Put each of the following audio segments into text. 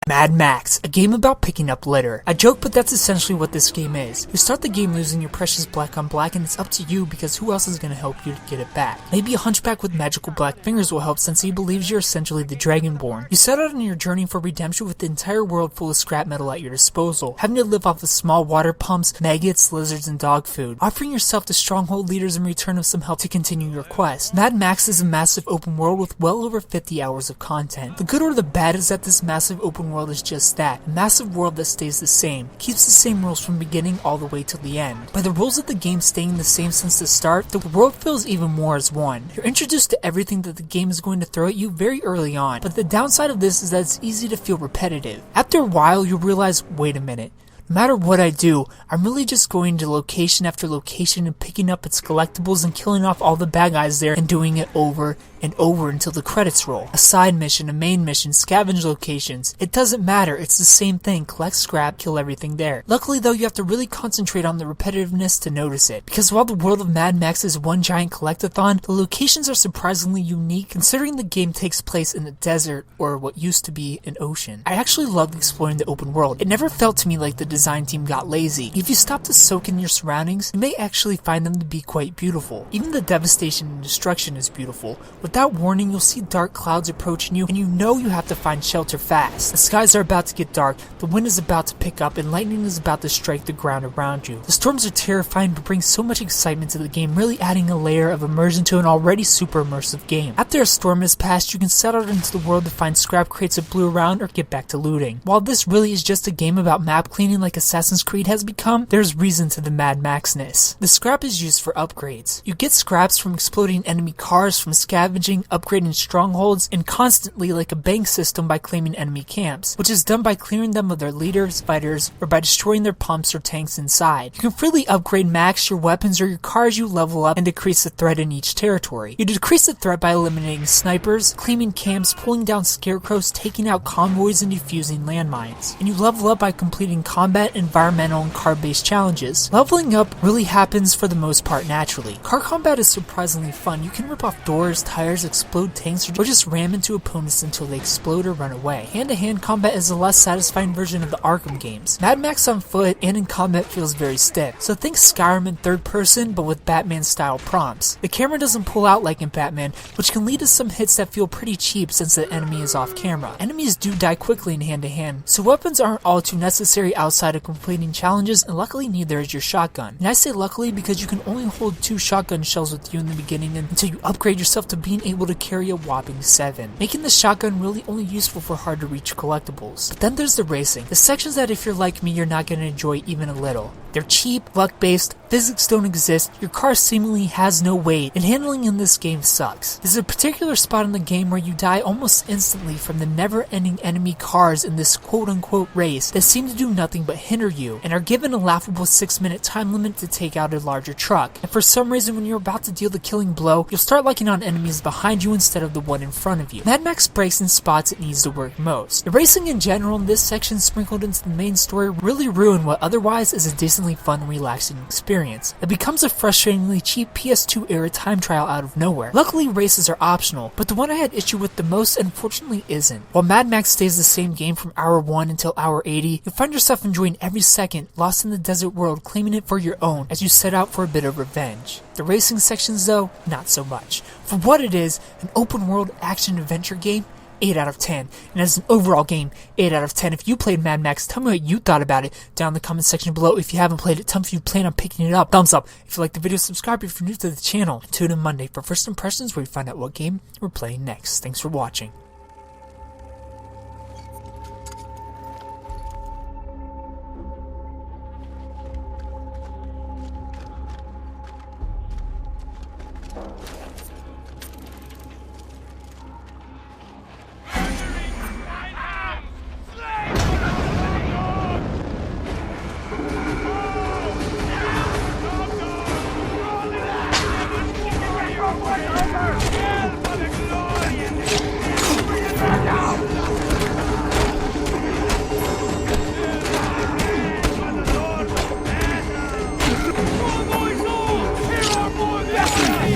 Mad Max, a game about picking up litter. I joke, but that's essentially what this game is. You start the game losing your precious black on black, and it's up to you because who else is going to help you to get it back? Maybe a hunchback with magical black fingers will help since he believes you're essentially the Dragonborn. You set out on your journey for redemption with the entire world full of scrap metal at your disposal, having to live off of small water pumps, maggots, lizards, and dog food, offering yourself to stronghold leaders in return of some help to continue your quest. Mad Max is a massive open world with well over 50 hours of content. The good or the bad is that this massive open world is just that, a massive world that stays the same, keeps the same rules from beginning all the way to the end. By the rules of the game staying the same since the start, the world feels even more as one. You're introduced to everything that the game is going to throw at you very early on, but the downside of this is that it's easy to feel repetitive. After a while, you'll realize, wait a minute. No matter what I do, I'm really just going to location after location and picking up its collectibles and killing off all the bad guys there and doing it over and over until the credits roll. A side mission, a main mission, scavenge locations. It doesn't matter, it's the same thing. Collect scrap, kill everything there. Luckily though, you have to really concentrate on the repetitiveness to notice it, because while the world of Mad Max is one giant collectathon, the locations are surprisingly unique considering the game takes place in the desert, or what used to be an ocean. I actually loved exploring the open world. It never felt to me like the design team got lazy. If you stop to soak in your surroundings, you may actually find them to be quite beautiful. Even the devastation and destruction is beautiful. Without warning, you'll see dark clouds approaching you, and you know you have to find shelter fast. The skies are about to get dark, the wind is about to pick up, and lightning is about to strike the ground around you. The storms are terrifying but bring so much excitement to the game, really adding a layer of immersion to an already super immersive game. After a storm has passed, you can set out into the world to find scrap crates of blue around or get back to looting. While this really is just a game about map cleaning like Assassin's Creed has become, there's reason to the Mad Max-ness. The scrap is used for upgrades. You get scraps from exploding enemy cars, from scavenging, upgrading strongholds, and constantly like a bank system by claiming enemy camps, which is done by clearing them of their leaders, fighters, or by destroying their pumps or tanks inside. You can freely upgrade max your weapons or your car as you level up and decrease the threat in each territory. You decrease the threat by eliminating snipers, claiming camps, pulling down scarecrows, taking out convoys, and defusing landmines. And you level up by completing combat, environmental, and car-based challenges. Leveling up really happens for the most part naturally. Car combat is surprisingly fun. You can rip off doors, tires, explode tanks, or just ram into opponents until they explode or run away. Hand-to-hand combat is a less satisfying version of the Arkham games. Mad Max on foot and in combat feels very stiff, so think Skyrim in third person but with Batman-style prompts. The camera doesn't pull out like in Batman, which can lead to some hits that feel pretty cheap since the enemy is off camera. Enemies do die quickly in hand-to-hand, so weapons aren't all too necessary outside of completing challenges, and luckily neither is your shotgun. And I say luckily because you can only hold 2 shotgun shells with you in the beginning until you upgrade yourself to being able to carry a whopping 7, making the shotgun really only useful for hard to reach collectibles. But then there's the racing, the sections that if you're like me you're not going to enjoy even a little. They're cheap, luck-based, physics don't exist, your car seemingly has no weight, and handling in this game sucks. There's a particular spot in the game where you die almost instantly from the never-ending enemy cars in this quote-unquote race that seem to do nothing but hinder you, and are given a laughable 6-minute time limit to take out a larger truck. And for some reason when you're about to deal the killing blow, you'll start liking on enemies behind you instead of the one in front of you. Mad Max breaks in spots it needs to work most. The racing in general in this section sprinkled into the main story really ruin what otherwise is a decently fun and relaxing experience. It becomes a frustratingly cheap PS2 era time trial out of nowhere. Luckily races are optional, but the one I had issue with the most unfortunately isn't. While Mad Max stays the same game from hour 1 until hour 80, you'll find yourself enjoying every second, lost in the desert world, claiming it for your own as you set out for a bit of revenge. The racing sections though, not so much. For what it is, an open world action adventure game, 8 out of 10. And as an overall game, 8 out of 10. If you played Mad Max, tell me what you thought about it down in the comment section below. If you haven't played it, tell me if you plan on picking it up. Thumbs up. If you like the video, subscribe if you're new to the channel. And tune in Monday for First Impressions where we find out what game we're playing next. Thanks for watching.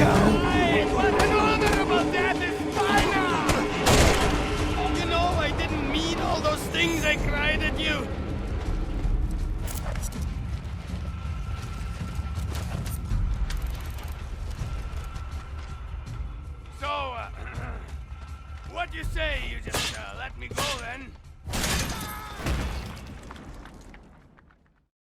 Go! things I cried at you? So, what'd you say? You just let